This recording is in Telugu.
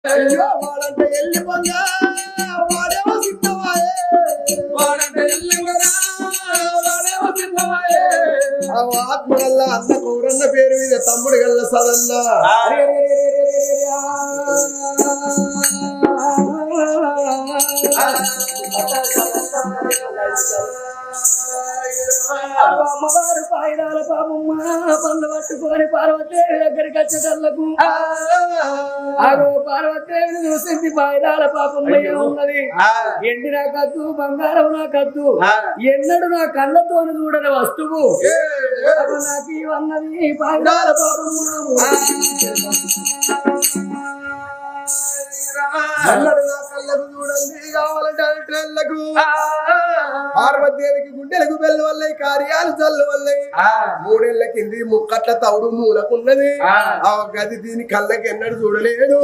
అయ్యో వాడంటే వెళ్ళిపోగా వాడేమో సిద్ధమాయే వాడంటే వెళ్ళిపోగా వాడేమో సిద్ధమాయే ఆత్మ గల్ల అన్న కౌరన్న పేరు మీద తమ్ముడు గల్ల సదన్న అమ్మవారు పాయిరాల పాపమ్మ పళ్ళు పట్టుకొని పార్వతీదేవి దగ్గరికి వచ్చేటల్లకు ఆగో పార్వతీదేవిని చూసింది పాయిరాల పాపమ్మ ఉన్నది ఎండి నా కద్దు బంగారం నా కద్దు ఎన్నడు నా కళ్ళతో చూడని వస్తువు నాకు ఇవన్నది పాయిరాల పాపమ్మ అన్నడు నా కళ్ళకు చూడండి కావాలంటే అల్లకు పార్వతీదేవికి గుండెలకు బెల్లు వల్లై కార్యాలు చల్లు వల్లై 3 ఏళ్ల కింది ముక్కట్ల తవుడు మూలకున్నది ఆ గది దీని కళ్ళకి ఎన్నడు చూడలేదు